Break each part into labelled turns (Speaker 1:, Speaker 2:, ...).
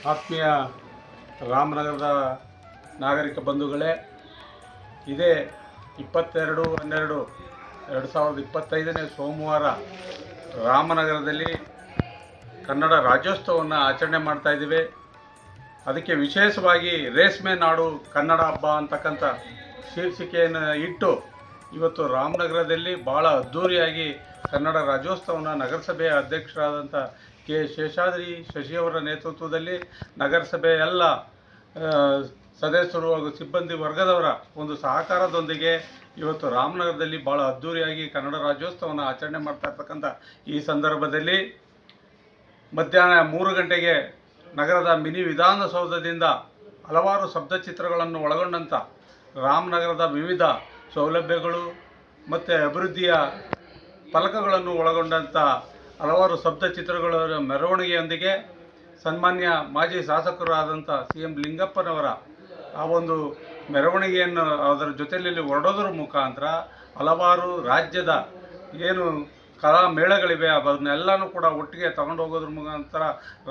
Speaker 1: ಆತ್ಮೀಯ ರಾಮನಗರದ ನಾಗರಿಕ ಬಂಧುಗಳೇ, ಇದೇ 22/12/2025 ಸೋಮವಾರ ರಾಮನಗರದಲ್ಲಿ ಕನ್ನಡ ರಾಜ್ಯೋತ್ಸವವನ್ನು ಆಚರಣೆ ಮಾಡ್ತಾ ಇದ್ದೀವಿ. ಅದಕ್ಕೆ ವಿಶೇಷವಾಗಿ ರೇಷ್ಮೆ ನಾಡು ಕನ್ನಡ ಹಬ್ಬ ಅಂತಕ್ಕಂಥ ಶೀರ್ಷಿಕೆಯನ್ನು ಇಟ್ಟು ಇವತ್ತು ರಾಮನಗರದಲ್ಲಿ ಭಾಳ ಅದ್ಧೂರಿಯಾಗಿ ಕನ್ನಡ ರಾಜ್ಯೋತ್ಸವವನ್ನು ನಗರಸಭೆಯ ಅಧ್ಯಕ್ಷರಾದಂಥ ಕೆ ಶೇಷಾದ್ರಿ ಶಶಿಯವರ ನೇತೃತ್ವದಲ್ಲಿ ನಗರಸಭೆಯ ಎಲ್ಲ ಸದಸ್ಯರು ಹಾಗೂ ಸಿಬ್ಬಂದಿ ವರ್ಗದವರ ಒಂದು ಸಹಕಾರದೊಂದಿಗೆ ಇವತ್ತು ರಾಮನಗರದಲ್ಲಿ ಭಾಳ ಅದ್ಧೂರಿಯಾಗಿ ಕನ್ನಡ ರಾಜ್ಯೋತ್ಸವವನ್ನು ಆಚರಣೆ ಮಾಡ್ತಾ ಇರ್ತಕ್ಕಂಥ ಈ ಸಂದರ್ಭದಲ್ಲಿ ಮಧ್ಯಾಹ್ನ 3 ಗಂಟೆಗೆ ನಗರದ ಮಿನಿ ವಿಧಾನಸೌಧದಿಂದ ಹಲವಾರು ಶಬ್ದಚಿತ್ರಗಳನ್ನು ಒಳಗೊಂಡಂಥ ರಾಮನಗರದ ವಿವಿಧ ಸೌಲಭ್ಯಗಳು ಮತ್ತು ಅಭಿವೃದ್ಧಿಯ ಫಲಕಗಳನ್ನು ಒಳಗೊಂಡಂಥ ಹಲವಾರು ಶಬ್ದಚಿತ್ರಗಳ ಮೆರವಣಿಗೆಯೊಂದಿಗೆ ಸನ್ಮಾನ್ಯ ಮಾಜಿ ಶಾಸಕರಾದಂಥ CM ಲಿಂಗಪ್ಪನವರ ಆ ಒಂದು ಮೆರವಣಿಗೆಯನ್ನು ಅದರ ಜೊತೆಯಲ್ಲಿ ಹೊರಡೋದ್ರ ಮುಖಾಂತರ ಹಲವಾರು ರಾಜ್ಯದ ಏನು ಕಲಾ ಮೇಳಗಳಿವೆ ಅದನ್ನೆಲ್ಲನೂ ಕೂಡ ಒಟ್ಟಿಗೆ ತಗೊಂಡು ಹೋಗೋದ್ರ ಮುಖಾಂತರ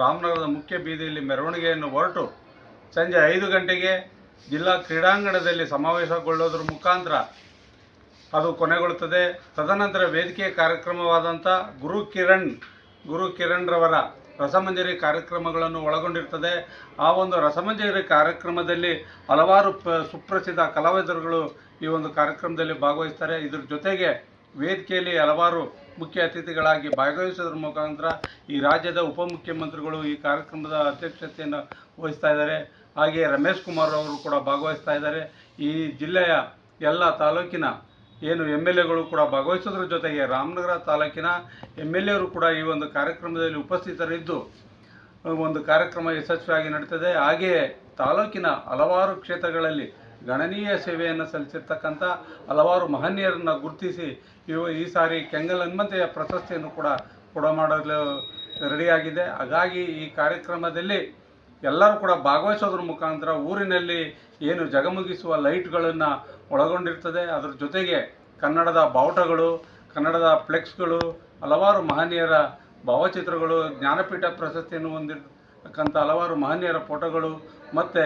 Speaker 1: ರಾಮನಗರದ ಮುಖ್ಯ ಬೀದಿಯಲ್ಲಿ ಮೆರವಣಿಗೆಯನ್ನು ಹೊರಟು ಸಂಜೆ 5 ಗಂಟೆಗೆ ಜಿಲ್ಲಾ ಕ್ರೀಡಾಂಗಣದಲ್ಲಿ ಸಮಾವೇಶಗೊಳ್ಳೋದ್ರ ಮುಖಾಂತರ ಅದು ಕೊನೆಗೊಳ್ಳುತ್ತದೆ. ತದನಂತರ ವೇದಿಕೆ ಕಾರ್ಯಕ್ರಮವಾದಂಥ ಗುರು ಕಿರಣ್ರವರ ರಸಮಂಜರಿ ಕಾರ್ಯಕ್ರಮಗಳನ್ನು ಒಳಗೊಂಡಿರ್ತದೆ. ಆ ಒಂದು ರಸಮಂಜರಿ ಕಾರ್ಯಕ್ರಮದಲ್ಲಿ ಹಲವಾರು ಸುಪ್ರಸಿದ್ಧ ಕಲಾವಿದರುಗಳು ಈ ಒಂದು ಕಾರ್ಯಕ್ರಮದಲ್ಲಿ ಭಾಗವಹಿಸ್ತಾರೆ. ಇದ್ರ ಜೊತೆಗೆ ವೇದಿಕೆಯಲ್ಲಿ ಹಲವಾರು ಮುಖ್ಯ ಅತಿಥಿಗಳಾಗಿ ಭಾಗವಹಿಸೋದ್ರ ಮುಖಾಂತರ ಈ ರಾಜ್ಯದ ಉಪಮುಖ್ಯಮಂತ್ರಿಗಳು ಈ ಕಾರ್ಯಕ್ರಮದ ಅಧ್ಯಕ್ಷತೆಯನ್ನು ವಹಿಸ್ತಾ ಇದ್ದಾರೆ. ಹಾಗೆಯೇ ರಮೇಶ್ ಕುಮಾರ್ ಅವರು ಕೂಡ ಭಾಗವಹಿಸ್ತಾ ಇದ್ದಾರೆ. ಈ ಜಿಲ್ಲೆಯ ಎಲ್ಲ ತಾಲೂಕಿನ ಏನು MLAಗಳು ಕೂಡ ಭಾಗವಹಿಸೋದ್ರ ಜೊತೆಗೆ ರಾಮನಗರ ತಾಲೂಕಿನ MLAರು ಕೂಡ ಈ ಒಂದು ಕಾರ್ಯಕ್ರಮದಲ್ಲಿ ಉಪಸ್ಥಿತರಿದ್ದು ಒಂದು ಕಾರ್ಯಕ್ರಮ ಯಶಸ್ವಿಯಾಗಿ ನಡೀತದೆ. ಹಾಗೆಯೇ ತಾಲೂಕಿನ ಹಲವಾರು ಕ್ಷೇತ್ರಗಳಲ್ಲಿ ಗಣನೀಯ ಸೇವೆಯನ್ನು ಸಲ್ಲಿಸಿರ್ತಕ್ಕಂಥ ಹಲವಾರು ಮಹನೀಯರನ್ನು ಗುರುತಿಸಿ ಈ ಸಾರಿ ಕೆಂಗಲ್ ಹನುಮಂತಯ್ಯ ಪ್ರಶಸ್ತಿಯನ್ನು ಕೂಡ ಮಾಡಲು ರೆಡಿಯಾಗಿದೆ. ಹಾಗಾಗಿ ಈ ಕಾರ್ಯಕ್ರಮದಲ್ಲಿ ಎಲ್ಲರೂ ಕೂಡ ಭಾಗವಹಿಸೋದ್ರ ಮುಖಾಂತರ ಊರಿನಲ್ಲಿ ಏನು ಜಗಮಗಿಸುವ ಲೈಟ್ಗಳನ್ನು ಒಳಗೊಂಡಿರ್ತದೆ. ಅದರ ಜೊತೆಗೆ ಕನ್ನಡದ ಬಾವುಟಗಳು, ಕನ್ನಡದ ಫ್ಲೆಕ್ಸ್ಗಳು, ಹಲವಾರು ಮಹನೀಯರ ಭಾವಚಿತ್ರಗಳು, ಜ್ಞಾನಪೀಠ ಪ್ರಶಸ್ತಿಯನ್ನು ಹೊಂದಿರತಕ್ಕಂಥ ಹಲವಾರು ಮಹನೀಯರ ಫೋಟೋಗಳು ಮತ್ತು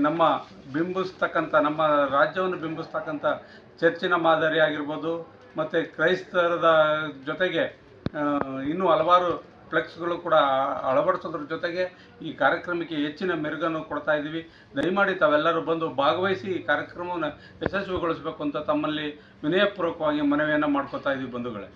Speaker 1: ನಮ್ಮ ನಮ್ಮ ರಾಜ್ಯವನ್ನು ಬಿಂಬಿಸ್ತಕ್ಕಂಥ ಚರ್ಚಿನ ಮಾದರಿ ಆಗಿರ್ಬೋದು ಮತ್ತು ಕ್ರೈಸ್ತರದ ಜೊತೆಗೆ ಇನ್ನೂ ಹಲವಾರು ಫ್ಲೆಕ್ಸ್ಗಳು ಕೂಡ ಅಳವಡಿಸೋದ್ರ ಜೊತೆಗೆ ಈ ಕಾರ್ಯಕ್ರಮಕ್ಕೆ ಹೆಚ್ಚಿನ ಮೆರುಗನ್ನು ಕೊಡ್ತಾ ಇದ್ದೀವಿ. ದಯಮಾಡಿ ತಾವೆಲ್ಲರೂ ಬಂದು ಭಾಗವಹಿಸಿ ಈ ಕಾರ್ಯಕ್ರಮವನ್ನು ಯಶಸ್ವಿಗೊಳಿಸಬೇಕು ಅಂತ ತಮ್ಮಲ್ಲಿ ವಿನಯಪೂರ್ವಕವಾಗಿ ಮನವಿಯನ್ನು ಮಾಡ್ಕೊತಾ ಇದ್ದೀವಿ ಬಂಧುಗಳೇ.